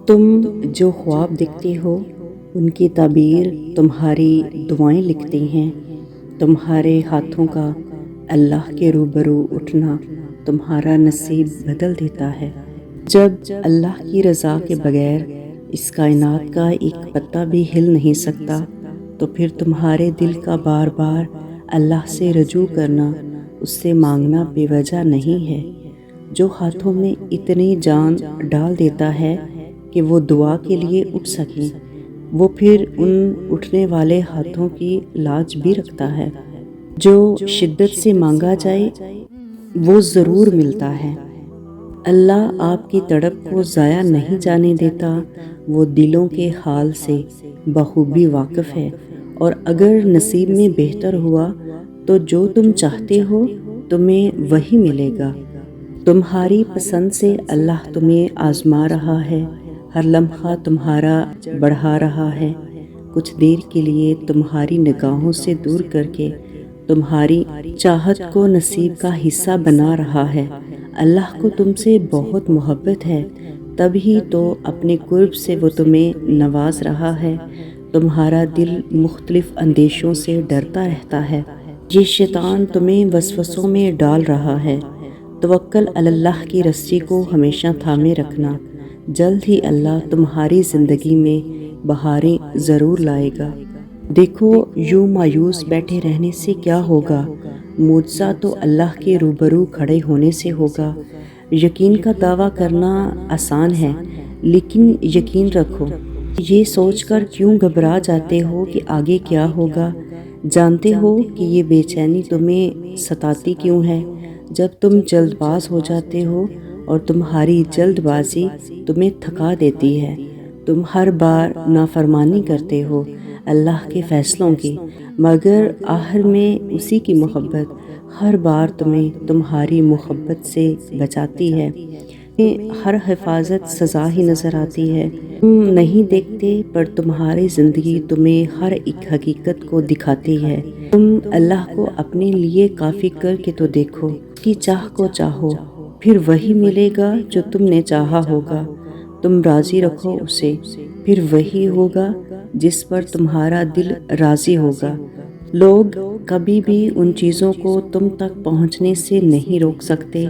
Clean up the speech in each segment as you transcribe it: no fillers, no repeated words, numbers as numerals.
تم جو خواب دیکھتے ہو ان کی تعبیر تمہاری دعائیں لکھتی ہیں۔ تمہارے ہاتھوں کا اللہ کے روبرو اٹھنا تمہارا نصیب بدل دیتا ہے۔ جب اللہ کی رضا کے بغیر اس کائنات کا ایک پتا بھی ہل نہیں سکتا، تو پھر تمہارے دل کا بار بار اللہ سے رجوع کرنا، اس سے مانگنا بے وجہ نہیں ہے۔ جو ہاتھوں میں اتنی جان ڈال دیتا ہے کہ وہ دعا کے لیے اٹھ سکیں، وہ پھر ان اٹھنے والے ہاتھوں کی لاج بھی رکھتا ہے۔ جو شدت سے مانگا جائے وہ ضرور ملتا ہے۔ اللہ آپ کی تڑپ کو ضائع نہیں جانے دیتا، وہ دلوں کے حال سے بخوبی واقف ہے، اور اگر نصیب میں بہتر ہوا تو جو تم چاہتے ہو تمہیں وہی ملے گا۔ تمہاری پسند سے اللہ تمہیں آزما رہا ہے، ہر لمحہ تمہارا بڑھا رہا ہے، کچھ دیر کے لیے تمہاری نگاہوں سے دور کر کے تمہاری چاہت کو نصیب کا حصہ بنا رہا ہے۔ اللہ کو تم سے بہت محبت ہے، تب ہی تو اپنے قرب سے وہ تمہیں نواز رہا ہے۔ تمہارا دل مختلف اندیشوں سے ڈرتا رہتا ہے، یہ شیطان تمہیں وسوسوں میں ڈال رہا ہے۔ توکل علی اللہ کی رسی کو ہمیشہ تھامے رکھنا، جلد ہی اللہ تمہاری زندگی میں بہاریں ضرور لائے گا۔ دیکھو، یوں مایوس بیٹھے رہنے سے کیا ہوگا؟ معجزہ تو اللہ کے روبرو کھڑے ہونے سے ہوگا۔ یقین کا دعویٰ کرنا آسان ہے، لیکن یقین رکھو، یہ سوچ کر کیوں گھبرا جاتے ہو کہ آگے کیا ہوگا؟ جانتے ہو کہ یہ بے چینی تمہیں ستاتی کیوں ہے؟ جب تم جلد باز ہو جاتے ہو، اور تمہاری جلد بازی تمہیں تھکا دیتی ہے۔ تم ہر بار نافرمانی کرتے ہو اللہ کے فیصلوں کی، مگر آخر میں اسی کی محبت ہر بار تمہیں تمہاری محبت سے بچاتی ہے۔ ہر حفاظت سزا ہی نظر آتی ہے۔ تم نہیں دیکھتے، پر تمہاری زندگی تمہیں ہر ایک حقیقت کو دکھاتی ہے۔ تم اللہ کو اپنے لیے کافی کر کے تو دیکھو، اس کی چاہ کو چاہو، پھر وہی ملے گا جو تم نے چاہا ہوگا۔ تم راضی رکھو اسے، پھر وہی ہوگا جس پر تمہارا دل راضی ہوگا۔ لوگ کبھی بھی ان چیزوں کو تم تک پہنچنے سے نہیں روک سکتے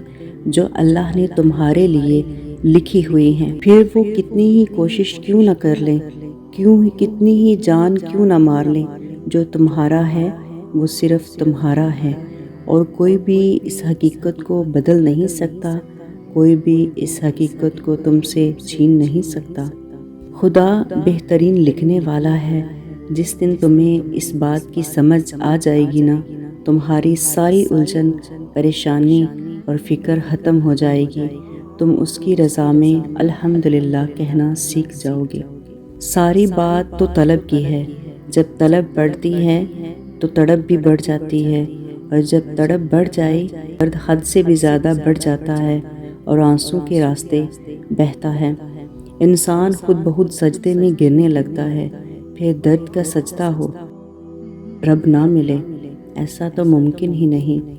جو اللہ نے تمہارے لیے لکھی ہوئی ہیں، پھر وہ کتنی ہی کوشش کیوں نہ کر لیں، کتنی ہی جان کیوں نہ مار لیں۔ جو تمہارا ہے وہ صرف تمہارا ہے، اور کوئی بھی اس حقیقت کو بدل نہیں سکتا، کوئی بھی اس حقیقت کو تم سے چھین نہیں سکتا۔ خدا بہترین لکھنے والا ہے۔ جس دن تمہیں اس بات کی سمجھ آ جائے گی نا، تمہاری ساری الجھن، پریشانی اور فکر ختم ہو جائے گی۔ تم اس کی رضا میں الحمدللہ کہنا سیکھ جاؤ گے۔ ساری بات تو طلب کی ہے، جب طلب بڑھتی ہے تو تڑپ بھی بڑھ جاتی ہے، اور جب تڑپ بڑھ جائے درد حد سے بھی زیادہ بڑھ جاتا ہے، اور آنسوں کے راستے بہتا ہے۔ انسان خود بخود سجدے میں گرنے لگتا ہے، پھر درد کا سجدہ ہو، رب نہ ملے، ایسا تو ممکن ہی نہیں۔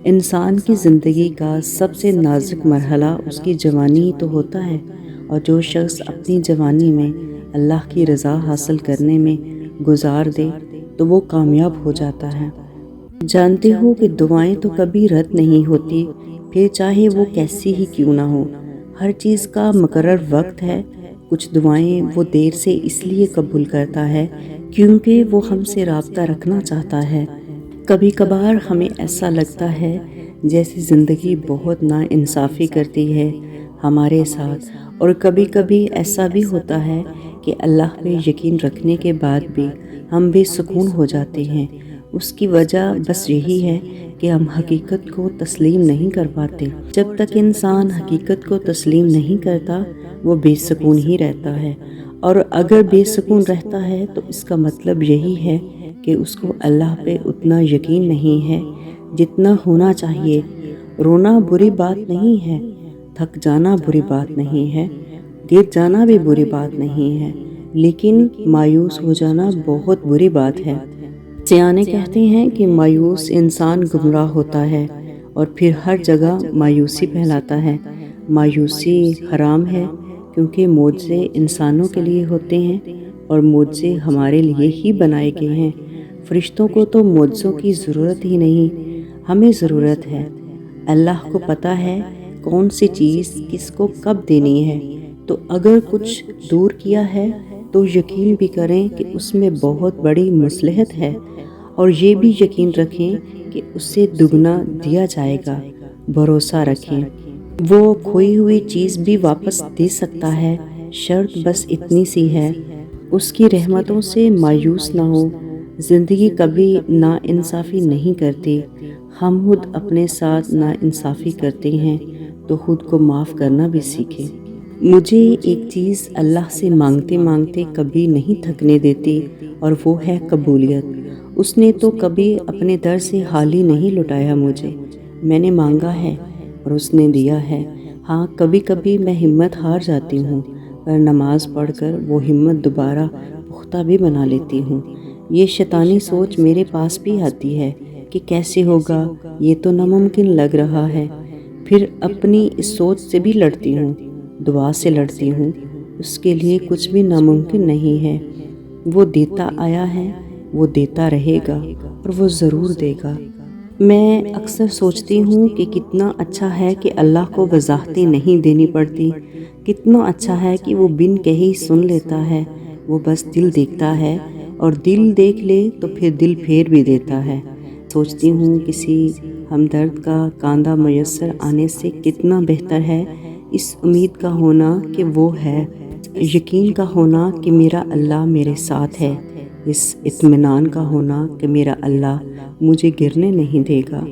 انسان کی زندگی کا سب سے نازک مرحلہ اس کی جوانی تو ہوتا ہے، اور جو شخص اپنی جوانی میں اللہ کی رضا حاصل کرنے میں گزار دے تو وہ کامیاب ہو جاتا ہے۔ جانتے ہو کہ دعائیں تو کبھی رد نہیں ہوتی، پھر چاہے وہ کیسی ہی کیوں نہ ہو۔ ہر چیز کا مقرر وقت ہے۔ کچھ دعائیں وہ دیر سے اس لیے قبول کرتا ہے کیونکہ وہ ہم سے رابطہ رکھنا چاہتا ہے۔ کبھی کبھار ہمیں ایسا لگتا ہے جیسے زندگی بہت ناانصافی کرتی ہے ہمارے ساتھ، اور کبھی کبھی ایسا بھی ہوتا ہے کہ اللہ پہ یقین رکھنے کے بعد بھی ہم بے سکون ہو جاتے ہیں۔ اس کی وجہ بس یہی ہے کہ ہم حقیقت کو تسلیم نہیں کر پاتے۔ جب تک انسان حقیقت کو تسلیم نہیں کرتا، وہ بے سکون ہی رہتا ہے، اور اگر بے سکون رہتا ہے تو اس کا مطلب یہی ہے کہ اس کو اللہ پہ اتنا یقین نہیں ہے جتنا ہونا چاہیے۔ رونا بری بات نہیں ہے، تھک جانا بری بات نہیں ہے، گر جانا بھی بری بات نہیں ہے، لیکن مایوس ہو جانا بہت بری بات ہے۔ سیانے کہتے ہیں کہ مایوس انسان گمراہ ہوتا ہے، اور پھر ہر جگہ مایوسی پھیلاتا ہے۔ مایوسی حرام ہے، کیونکہ معجزے انسانوں کے لیے ہوتے ہیں اور معجزے ہمارے لیے ہی بنائے گئے ہیں۔ فرشتوں کو تو معجزوں کی ضرورت ہی نہیں، ہمیں ضرورت ہے۔ اللہ کو پتہ ہے کون سی چیز کس کو کب دینی ہے، تو اگر کچھ دور کیا ہے تو یقین بھی کریں کہ اس میں بہت بڑی مصلحت ہے، اور یہ بھی یقین رکھیں کہ اس سے دگنا دیا جائے گا۔ بھروسہ رکھیں، وہ کھوئی ہوئی چیز بھی واپس دے سکتا ہے، شرط بس اتنی سی ہے، اس کی رحمتوں سے مایوس نہ ہو۔ زندگی کبھی ناانصافی نہیں کرتی، ہم خود اپنے ساتھ ناانصافی کرتے ہیں تو خود کو معاف کرنا بھی سیکھیں۔ مجھے ایک چیز اللہ سے مانگتے مانگتے کبھی نہیں تھکنے دیتی، اور وہ ہے قبولیت۔ اس نے تو کبھی اپنے در سے خالی نہیں لوٹایا مجھے، میں نے مانگا ہے اور اس نے دیا ہے۔ ہاں، کبھی کبھی میں ہمت ہار جاتی ہوں، پر نماز پڑھ کر وہ ہمت دوبارہ پختہ بھی بنا لیتی ہوں۔ یہ شیطانی سوچ میرے پاس بھی آتی ہے کہ کیسے ہوگا، یہ تو ناممکن لگ رہا ہے۔ پھر اپنی اس سوچ سے بھی لڑتی ہوں، دعا سے لڑتی ہوں، اس کے لیے کچھ بھی ناممکن نہیں ہے۔ وہ دیتا آیا ہے، وہ دیتا رہے گا، اور وہ ضرور دے گا۔ میں اکثر سوچتی ہوں کہ کتنا اچھا ہے کہ اللہ کو وضاحتیں نہیں دینی پڑتی، کتنا اچھا ہے کہ وہ بن کہی سن لیتا ہے، وہ بس دل دیکھتا ہے، اور دل دیکھ لے تو پھر دل پھیر بھی دیتا ہے۔ سوچتی ہوں کسی ہمدرد کا کاندھا میسر آنے سے کتنا بہتر ہے اس امید کا ہونا کہ وہ ہے، یقین کا ہونا کہ میرا اللہ میرے ساتھ ہے، اس اطمینان کا ہونا کہ میرا اللہ مجھے گرنے نہیں دے گا۔